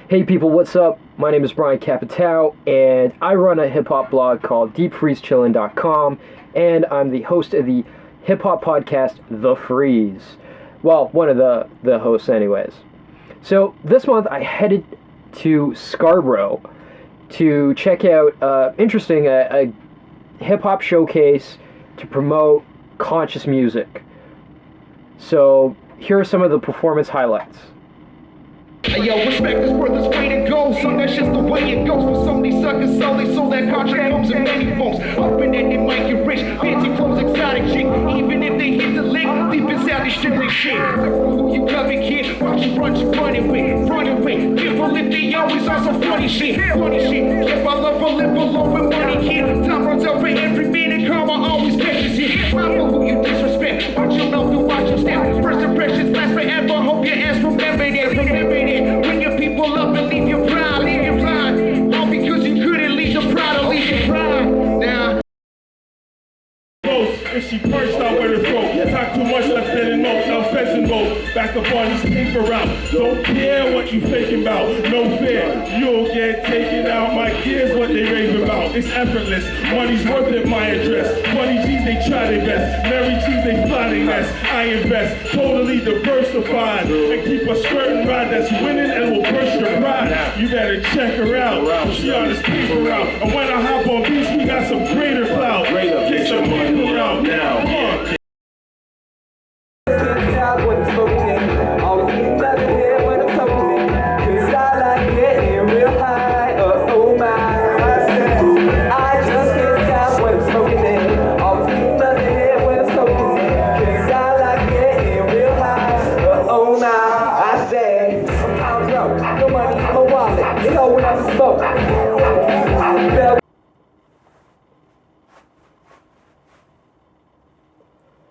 Hey people, what's up? My name is Brian Capitao, and I run a hip-hop blog called deepfreezechillin.com, and I'm the host of the hip-hop podcast, The Freeze. Well, one of the hosts anyways. So this month I headed to Scarborough to check out a hip-hop showcase to promote conscious music. So here are some of the performance highlights. Hey yo, respect is worth its weight in gold. Some that's just the way it goes. For some these suckers sell they sold that contract comes in many forms. Hoping that they might get rich, fancy clothes, exotic chick. Even if they hit the lick, deep inside they strictly shit. Who you cover kid, watch you running with. Careful if they always on some funny shit. Keep my love for live alone with money kid. Time runs out for every minute, karma always catches it. Mindful who you disrespect, watch your mouth and watch your step. First impressions last forever, hope your ass remember that. When your people up and leave your pride, all because you couldn't leave your pride or leave your pride. Now. If she perched out with her throat, talk too much left in the note, no fencing mode. Back up on this paper route, don't care what you thinking about, no fear, you'll get taken out. My kids, what they rave about, it's effortless, money's worth it, my address. Funny G's, they try their best, Mary G's, they fly their nest. I invest, totally diversified, and keep a skirting ride that's winning and will burst your pride. You better check her out, she on this paper route, and when I hop on beats, we got some greater clout. Get some paper out now, come on.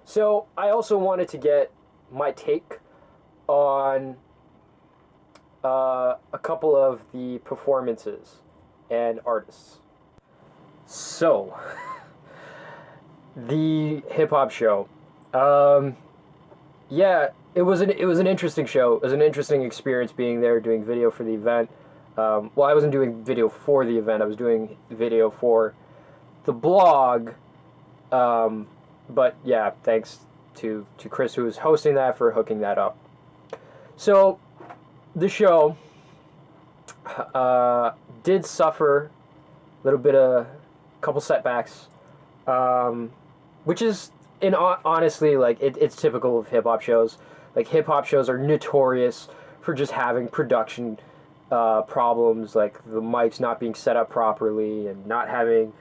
So I also wanted to get my take on a couple of the performances and artists. So the hip hop show, yeah, it was an interesting show. It was an interesting experience being there, doing video for the event. Well, I wasn't doing video for the event. I was doing video for the blog. But yeah, thanks to Chris, who was hosting that, for hooking that up. So the show did suffer a little bit of a couple setbacks, which is honestly, like, it's typical of hip hop shows. Like, hip hop shows are notorious for just having production problems, like the mics not being set up properly and not having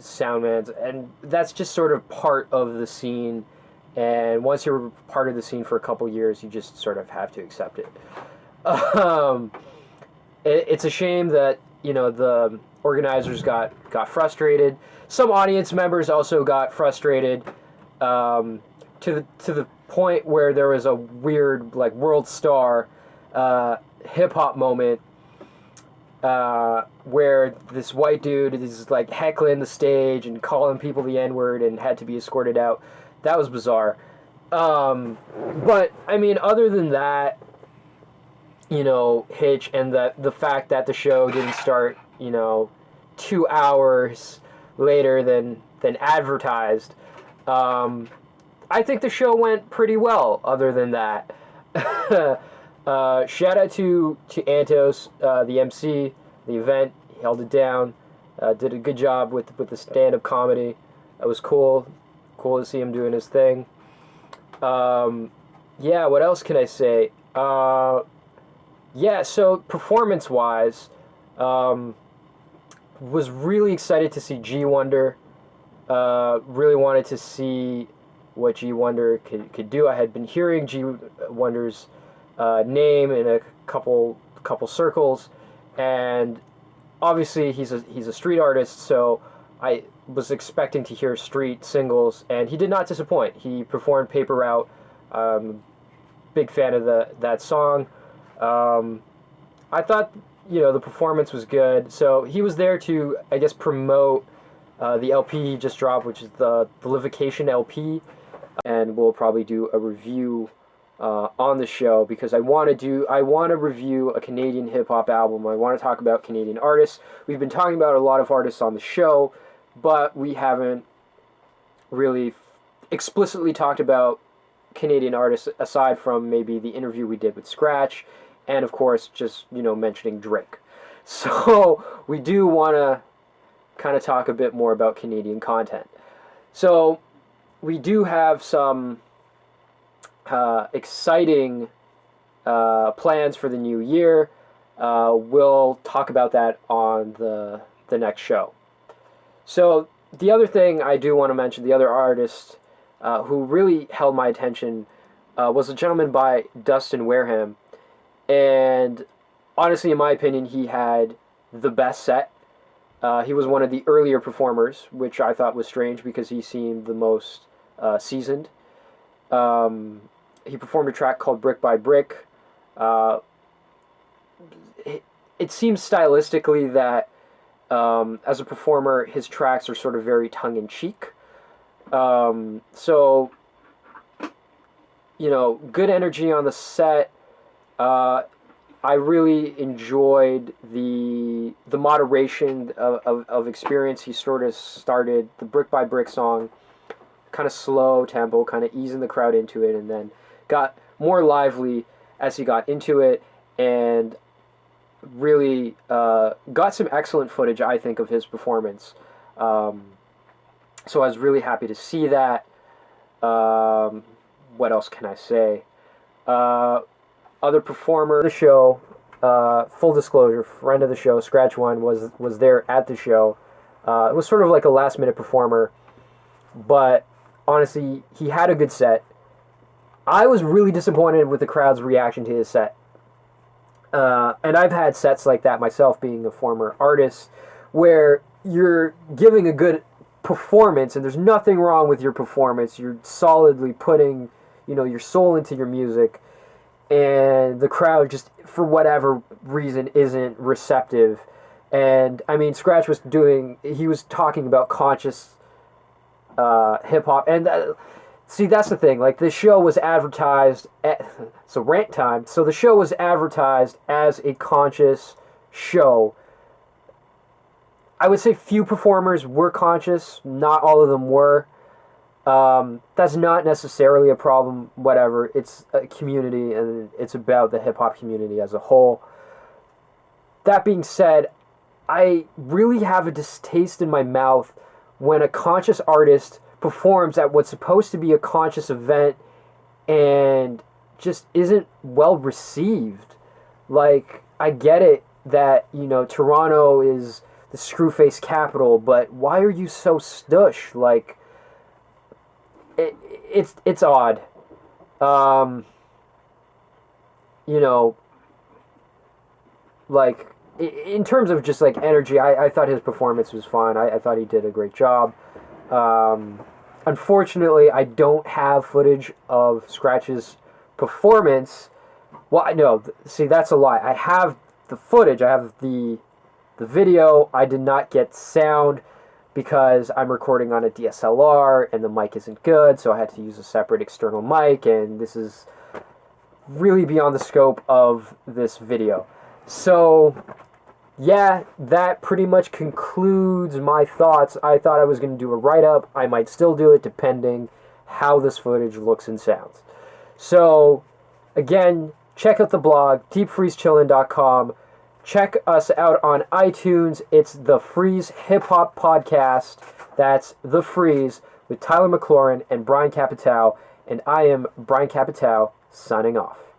soundmans, and that's just sort of part of the scene. And once you're part of the scene for a couple years, you just sort of have to accept it. It's a shame that the organizers got frustrated. Some audience members also got frustrated to the point where there was a weird, like, world star hip hop moment. Where this white dude is, like, heckling the stage and calling people the N-word and had to be escorted out. That was bizarre. But, I mean, other than that, hitch, and the fact that the show didn't start, 2 hours later than advertised, I think the show went pretty well, other than that. Shout out to Antos, the MC, the event. He held it down, did a good job with the stand-up comedy. That was cool to see him doing his thing. Yeah, what else can I say? Yeah, so performance-wise, was really excited to see G Wonder. Really wanted to see what G Wonder could do. I had been hearing G Wonder's name in a couple circles, and obviously he's a street artist, so I was expecting to hear street singles, and he did not disappoint. He performed Paper Route. Big fan of that song. I thought the performance was good, so he was there to, I guess, promote the LP he just dropped, which is the Livication LP, and we'll probably do a review on the show, because I want to review a Canadian hip-hop album. I want to talk about Canadian artists. We've been talking about a lot of artists on the show, but we haven't really explicitly talked about Canadian artists aside from maybe the interview we did with Scratch, and of course just mentioning Drake. So we do want to kind of talk a bit more about Canadian content. So we do have some exciting plans for the new year. We'll talk about that on the next show. So the other thing I do want to mention, the other artist who really held my attention was a gentleman by Dustin Wareham. And honestly, in my opinion, he had the best set. He was one of the earlier performers, which I thought was strange because he seemed the most seasoned. He performed a track called Brick by Brick. It seems stylistically that as a performer, his tracks are sort of very tongue-in-cheek. So, good energy on the set. I really enjoyed the moderation of experience. He sort of started the Brick by Brick song kind of slow tempo, kind of easing the crowd into it, and then got more lively as he got into it, and really got some excellent footage, I think, of his performance. So I was really happy to see that. What else can I say? Other performer of the show, full disclosure, friend of the show, Scratch One, was there at the show. It was sort of like a last-minute performer, but honestly, he had a good set. I was really disappointed with the crowd's reaction to his set. And I've had sets like that myself, being a former artist, where you're giving a good performance, and there's nothing wrong with your performance. You're solidly putting, your soul into your music, and the crowd just, for whatever reason, isn't receptive. And, I mean, Scratch he was talking about conscious hip-hop, and see, that's the thing, like, the show was advertised so rant time, so the show was advertised as a conscious show. I would say few performers were conscious, not all of them were. That's not necessarily a problem, whatever. It's a community, and it's about the hip-hop community as a whole. That being said, I really have a distaste in my mouth when a conscious artist performs at what's supposed to be a conscious event and just isn't well received. Like, I get it that, Toronto is the screwface capital, but why are you so stush? Like, it's odd. Like, in terms of just, like, energy, I thought his performance was fine. I thought he did a great job. Unfortunately, I don't have footage of Scratch's performance. Well, no, see, that's a lie. I have the footage. I have the video. I did not get sound because I'm recording on a DSLR and the mic isn't good, so I had to use a separate external mic, and this is really beyond the scope of this video. So, yeah, that pretty much concludes my thoughts. I thought I was going to do a write-up. I might still do it, depending how this footage looks and sounds. So, again, check out the blog, deepfreezechillin.com. Check us out on iTunes. It's The Freeze Hip Hop Podcast. That's The Freeze with Tyler McLaurin and Brian Capitow. And I am Brian Capitow, signing off.